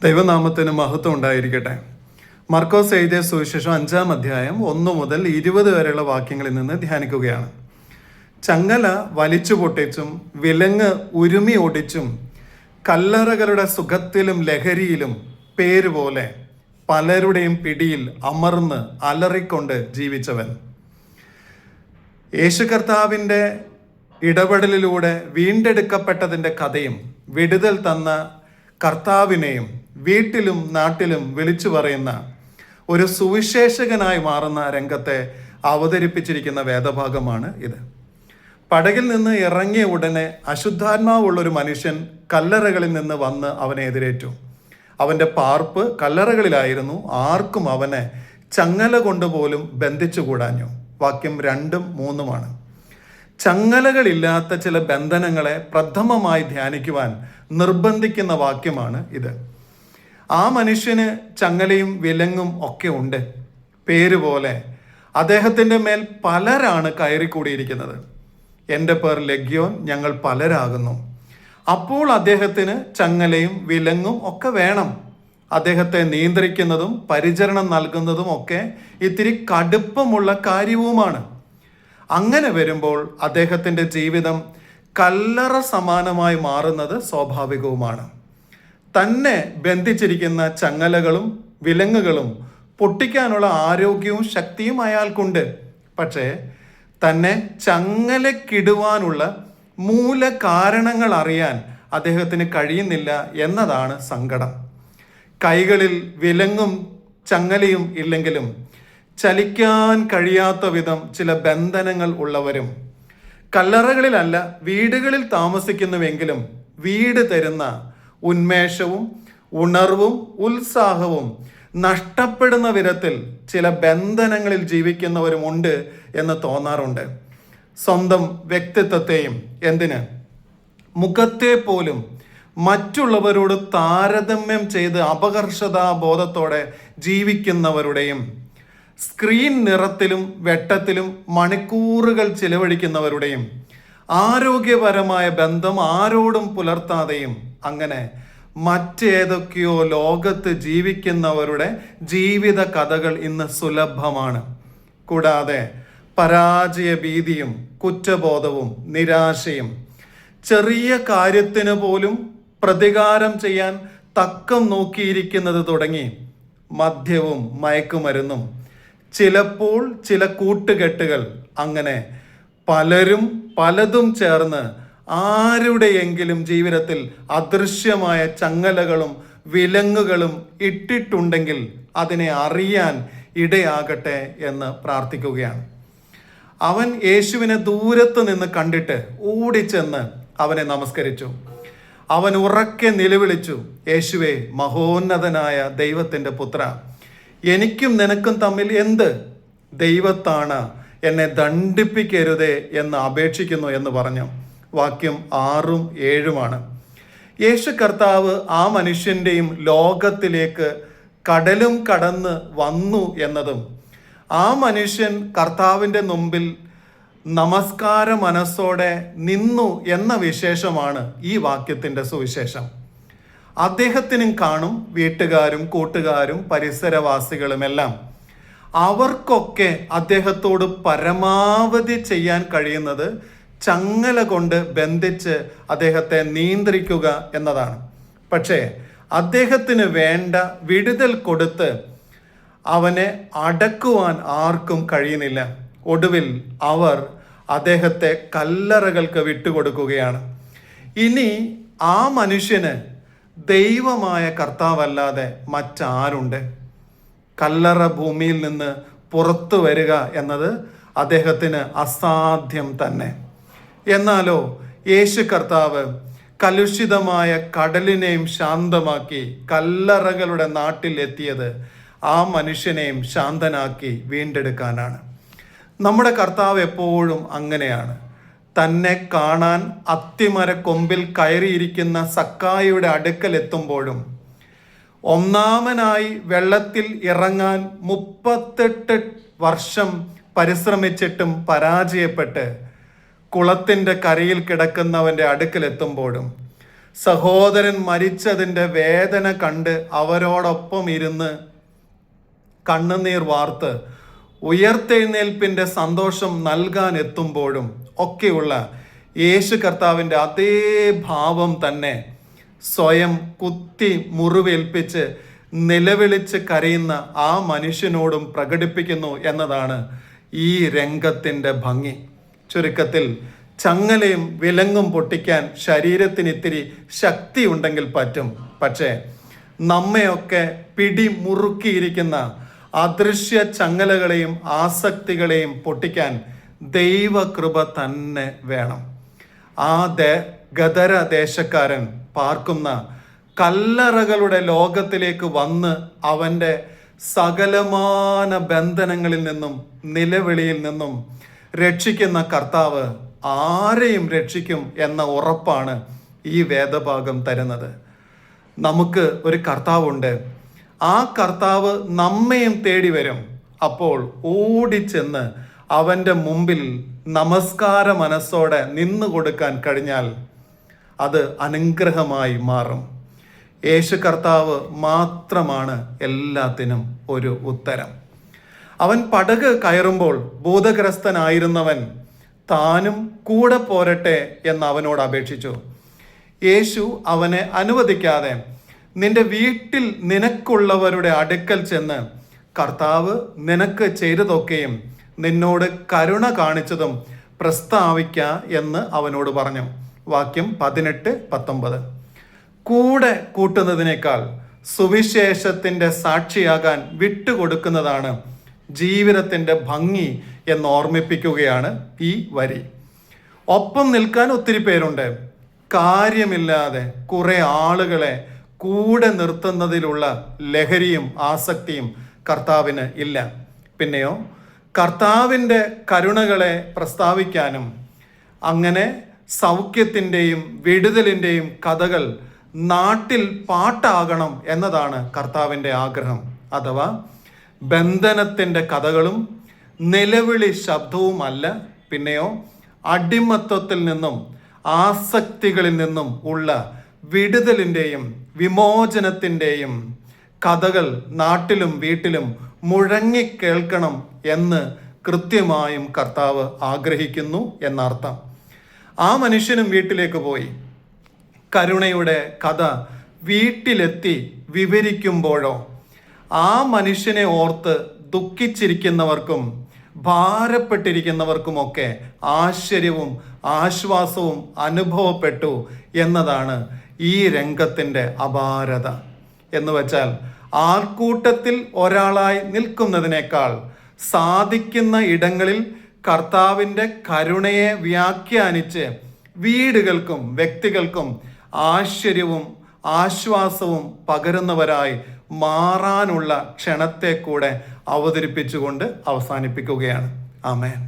ദൈവനാമത്തിന് മഹത്വം ഉണ്ടായിരിക്കട്ടെ. മർക്കോസ് എഴുതിയ സുവിശേഷം 5-ാം അധ്യായം 1 മുതൽ 20 വരെയുള്ള വാക്യങ്ങളിൽ നിന്ന് ധ്യാനിക്കുകയാണ്. ചങ്ങല വലിച്ചു പൊട്ടിച്ചും വിലങ്ങ് ഉരുമി ഓടിച്ചും കല്ലറകളുടെ സുഖത്തിലും ലഹരിയിലും പേരുപോലെ പലരുടെയും പിടിയിൽ അമർന്ന് അലറിക്കൊണ്ട് ജീവിച്ചവൻ. യേശു കർത്താവിൻ്റെ ഇടപെടലിലൂടെ വീണ്ടെടുക്കപ്പെട്ടതിൻ്റെ കഥയും വിടുതൽ തന്ന കർത്താവിനെയും വീട്ടിലും നാട്ടിലും വിളിച്ചു പറയുന്ന ഒരു സുവിശേഷകനായി മാറുന്ന രംഗത്തെ അവതരിപ്പിച്ചിരിക്കുന്ന വേദഭാഗമാണ് ഇത്. പടകിൽ നിന്ന് ഇറങ്ങിയ ഉടനെ അശുദ്ധാത്മാവുള്ളൊരു മനുഷ്യൻ കല്ലറകളിൽ നിന്ന് വന്ന് അവനെ എതിരേറ്റു. അവൻ്റെ പാർപ്പ് കല്ലറകളിലായിരുന്നു. ആർക്കും അവനെ ചങ്ങല കൊണ്ടുപോലും ബന്ധിച്ചുകൂടാഞ്ഞു. വാക്യം 2-3 ചങ്ങലകളില്ലാത്ത ചില ബന്ധനങ്ങളെ പ്രഥമമായി ധ്യാനിക്കുവാൻ നിർബന്ധിക്കുന്ന വാക്യമാണ് ഇത്. ആ മനുഷ്യന് ചങ്ങലയും വിലങ്ങും ഒക്കെ ഉണ്ട്. പേരുപോലെ അദ്ദേഹത്തിൻ്റെ മേൽ പലരാണ് കയറിക്കൂടിയിരിക്കുന്നത്. എൻ്റെ പേർ ലഗ്യോൻ, ഞങ്ങൾ പലരാകുന്നു. അപ്പോൾ അദ്ദേഹത്തിന് ചങ്ങലയും വിലങ്ങും ഒക്കെ വേണം. അദ്ദേഹത്തെ നിയന്ത്രിക്കുന്നതും പരിചരണം നൽകുന്നതും ഒക്കെ ഇത്തിരി കടുപ്പമുള്ള കാര്യവുമാണ്. അങ്ങനെ വരുമ്പോൾ അദ്ദേഹത്തിൻ്റെ ജീവിതം കല്ലറ സമാനമായി മാറുന്നത് സ്വാഭാവികവുമാണ്. തന്നെ ബന്ധിച്ചിരിക്കുന്ന ചങ്ങലകളും വിലങ്ങുകളും പൊട്ടിക്കാനുള്ള ആരോഗ്യവും ശക്തിയും അയാൾക്കുണ്ട്. പക്ഷേ തന്നെ ചങ്ങലക്കിടുവാനുള്ള മൂല കാരണങ്ങൾ അറിയാൻ അദ്ദേഹത്തിന് കഴിയുന്നില്ല എന്നതാണ് സങ്കടം. കൈകളിൽ വിലങ്ങും ചങ്ങലയും ഇല്ലെങ്കിലും ചലിക്കാൻ കഴിയാത്ത വിധം ചില ബന്ധനങ്ങൾ ഉള്ളവരും, കല്ലറകളിലല്ല വീടുകളിൽ താമസിക്കുന്നുവെങ്കിലും വീട് തരുന്ന ഉന്മേഷവും ഉണർവും ഉത്സാഹവും നഷ്ടപ്പെടുന്ന വിധത്തിൽ ചില ബന്ധനങ്ങളിൽ ജീവിക്കുന്നവരുമുണ്ട് എന്ന് തോന്നാറുണ്ട്. സ്വന്തം വ്യക്തിത്വത്തെയും മുഖത്തെ പോലും മറ്റുള്ളവരോട് താരതമ്യം ചെയ്ത് അപകർഷതാബോധത്തോടെ ജീവിക്കുന്നവരുടെയും സ്ക്രീൻ നിറത്തിലും വെട്ടത്തിലും മണിക്കൂറുകൾ ചിലവഴിക്കുന്നവരുടെയും ആരോഗ്യപരമായ ബന്ധം ആരോടും പുലർത്താതെയും അങ്ങനെ മറ്റേതൊക്കെയോ ലോകത്ത് ജീവിക്കുന്നവരുടെ ജീവിത കഥകൾ ഇന്ന് സുലഭമാണ്. കൂടാതെ പരാജയ ഭീതിയും കുറ്റബോധവും നിരാശയും ചെറിയ കാര്യത്തിന് പോലും പ്രതികാരം ചെയ്യാൻ തക്കം നോക്കിയിരിക്കുന്നത് തുടങ്ങി മദ്യവും മയക്കുമരുന്നും ചിലപ്പോൾ ചില കൂട്ടുകെട്ടുകൾ, അങ്ങനെ പലരും പലതും ചേർന്ന് ആരുടെയെങ്കിലും ജീവിതത്തിൽ അദൃശ്യമായ ചങ്ങലകളും വിലങ്ങുകളും ഇട്ടിട്ടുണ്ടെങ്കിൽ അതിനെ അറിയാൻ ഇടയാകട്ടെ എന്ന് പ്രാർത്ഥിക്കുകയാണ്. അവൻ യേശുവിനെ ദൂരത്ത് നിന്ന് കണ്ടിട്ട് ഓടിച്ചെന്ന് അവനെ നമസ്കരിച്ചു. അവൻ ഉറക്കെ നിലവിളിച്ചു, യേശുവേ, മഹോന്നതനായ ദൈവത്തിൻ്റെ പുത്ര, എനിക്കും നിനക്കും തമ്മിൽ എന്ത്? ദൈവത്താണ്, എന്നെ ദണ്ഡിപ്പിക്കരുതേ എന്ന് അപേക്ഷിക്കുന്നു എന്ന് പറഞ്ഞു. വാക്യം 6-7 യേശു കർത്താവ് ആ മനുഷ്യൻ്റെയും ലോകത്തിലേക്ക് കടലും കടന്ന് വന്നു എന്നതും ആ മനുഷ്യൻ കർത്താവിൻ്റെ മുമ്പിൽ നമസ്കാര മനസ്സോടെ നിന്നു എന്ന വിശേഷമാണ് ഈ വാക്യത്തിൻ്റെ സുവിശേഷം. അദ്ദേഹത്തിനും കാണും വീട്ടുകാരും കൂട്ടുകാരും പരിസരവാസികളുമെല്ലാം. അവർക്കൊക്കെ അദ്ദേഹത്തോട് പരമാവധി ചെയ്യാൻ കഴിയുന്നത് ചങ്ങല കൊണ്ട് ബന്ധിച്ച് അദ്ദേഹത്തെ നിയന്ത്രിക്കുക എന്നതാണ്. പക്ഷേ അദ്ദേഹത്തിന് വേണ്ട വിടുതൽ കൊടുത്ത് അവനെ അടക്കുവാൻ ആർക്കും കഴിയുന്നില്ല. ഒടുവിൽ അവർ അദ്ദേഹത്തെ കല്ലറകൾക്ക് വിട്ടുകൊടുക്കുകയാണ്. ഇനി ആ മനുഷ്യന് ദൈവമായ കർത്താവല്ലാതെ മറ്റാരുണ്ട്? കല്ലറ ഭൂമിയിൽ നിന്ന് പുറത്തു വരിക എന്നത് അദ്ദേഹത്തിന് അസാധ്യം തന്നെ. എന്നാലോ യേശു കർത്താവ് കലുഷിതമായ കടലിനെയും ശാന്തമാക്കി കല്ലറകളുടെ നാട്ടിൽ എത്തിയത് ആ മനുഷ്യനെയും ശാന്തനാക്കി വീണ്ടെടുക്കാനാണ്. നമ്മുടെ കർത്താവ് എപ്പോഴും അങ്ങനെയാണ്. തന്നെ കാണാൻ അത്തിമരക്കൊമ്പിൽ കയറിയിരിക്കുന്ന സക്കായിയുടെ അടുക്കൽ എത്തുമ്പോഴും ഒന്നാമനായി വെള്ളത്തിൽ ഇറങ്ങാൻ 38 വർഷം പരിശ്രമിച്ചിട്ടും പരാജയപ്പെട്ട് കുളത്തിൻ്റെ കരയിൽ കിടക്കുന്നവൻ്റെ അടുക്കലെത്തുമ്പോഴും സഹോദരൻ മരിച്ചതിൻ്റെ വേദന കണ്ട് അവരോടൊപ്പം ഇരുന്ന് കണ്ണുനീർ വാർത്ത് ഉയർത്തെഴുന്നേൽപ്പിൻ്റെ സന്തോഷം നൽകാൻ എത്തുമ്പോഴും ഒക്കെയുള്ള യേശു കർത്താവിൻ്റെ അതേ ഭാവം തന്നെ സ്വയം കുത്തി മുറിവേൽപ്പിച്ച് നിലവിളിച്ച് കരയുന്ന ആ മനുഷ്യനോടും പ്രകടിപ്പിക്കുന്നു എന്നതാണ് ഈ രംഗത്തിൻ്റെ ഭംഗി. ചുരുക്കത്തിൽ, ചങ്ങലയും വിലങ്ങും പൊട്ടിക്കാൻ ശരീരത്തിന് ഇത്തിരി ശക്തി ഉണ്ടെങ്കിൽ പറ്റും. പക്ഷേ നമ്മയൊക്കെ പിടിമുറുക്കിയിരിക്കുന്ന അദൃശ്യ ചങ്ങലകളെയും ആസക്തികളെയും പൊട്ടിക്കാൻ ദൈവകൃപ തന്നെ വേണം. ആ ഗദര ദേശക്കാരൻ പാർക്കുന്ന കല്ലറകളുടെ ലോകത്തിലേക്ക് വന്ന് അവൻ്റെ സകലമാന ബന്ധനങ്ങളിൽ നിന്നും നിലവിളിയിൽ നിന്നും രക്ഷിക്കുന്ന കർത്താവ് ആരെയും രക്ഷിക്കും എന്ന ഉറപ്പാണ് ഈ വേദഭാഗം തരുന്നത്. നമുക്ക് ഒരു കർത്താവുണ്ട്. ആ കർത്താവ് നമ്മയും തേടി വരും. അപ്പോൾ ഓടിച്ചെന്ന് അവൻ്റെ മുമ്പിൽ നമസ്കാര മനസ്സോടെ നിന്നു കൊടുക്കാൻ കഴിഞ്ഞാൽ അത് അനുഗ്രഹമായി മാറും. യേശു കർത്താവ് മാത്രമാണ് എല്ലാത്തിനും ഒരു ഉത്തരം. അവൻ പടക് കയറുമ്പോൾ ഭൂതഗ്രസ്തനായിരുന്നവൻ താനും കൂടെ പോരട്ടെ എന്ന് അവനോട് അപേക്ഷിച്ചു. യേശു അവനെ അനുവദിക്കാതെ നിന്റെ വീട്ടിൽ നിനക്കുള്ളവരുടെ അടുക്കൽ ചെന്ന് കർത്താവ് നിനക്ക് ചെയ്തതൊക്കെയും നിന്നോട് കരുണ കാണിച്ചതും പ്രസ്താവിക്ക എന്ന് അവനോട് പറഞ്ഞു. വാക്യം 18-19. കൂടെ കൂട്ടുന്നതിനേക്കാൾ സുവിശേഷത്തിൻ്റെ സാക്ഷിയാകാൻ വിട്ടുകൊടുക്കുന്നതാണ് ജീവിതത്തിൻ്റെ ഭംഗി എന്ന് ഓർമ്മിപ്പിക്കുകയാണ് ഈ വരി. ഒപ്പം നിൽക്കാൻ ഒത്തിരി പേരുണ്ട്. കാര്യമില്ലാതെ കുറെ ആളുകളെ കൂടെ നിർത്തുന്നതിലുള്ള ലഹരിയും ആസക്തിയും കർത്താവിന് ഇല്ല. പിന്നെയോ കർത്താവിൻ്റെ കരുണകളെ പ്രസ്താവിക്കാനും അങ്ങനെ സൗഖ്യത്തിൻ്റെയും വിടുതലിൻ്റെയും കഥകൾ നാട്ടിൽ പാട്ടാകണം എന്നതാണ് കർത്താവിൻ്റെ ആഗ്രഹം. അഥവാ ബന്ധനത്തിൻ്റെ കഥകളും നിലവിളി ശബ്ദവുമല്ല, പിന്നെയോ അടിമത്വത്തിൽ നിന്നും ആസക്തികളിൽ നിന്നും ഉള്ള വിടുതലിൻ്റെയും വിമോചനത്തിൻ്റെയും കഥകൾ നാട്ടിലും വീട്ടിലും മുഴങ്ങിക്കേൾക്കണം എന്ന് കൃത്യമായും കർത്താവ് ആഗ്രഹിക്കുന്നു എന്നർത്ഥം. ആ മനുഷ്യനും വീട്ടിലേക്ക് പോയി കരുണയുടെ കഥ വീട്ടിലെത്തി വിവരിക്കുമ്പോഴോ ആ മനുഷ്യനെ ഓർത്ത് ദുഃഖിച്ചിരിക്കുന്നവർക്കും ഭാരപ്പെട്ടിരിക്കുന്നവർക്കുമൊക്കെ ആശ്ചര്യവും ആശ്വാസവും അനുഭവപ്പെട്ടു എന്നതാണ് ഈ രംഗത്തിൻ്റെ അപാരത. എന്ന് വെച്ചാൽ ആൾക്കൂട്ടത്തിൽ ഒരാളായി നിൽക്കുന്നതിനേക്കാൾ സാധിക്കുന്ന ഇടങ്ങളിൽ കർത്താവിൻ്റെ കരുണയെ വ്യാഖ്യാനിച്ച് വീടുകൾക്കും വ്യക്തികൾക്കും ആശ്ചര്യവും ആശ്വാസവും പകരുന്നവരായി മാറാനുള്ള ക്ഷണത്തെ കൂടെ അവതരിപ്പിച്ചുകൊണ്ട് അവസാനിപ്പിക്കുകയാണ്. ആമേൻ.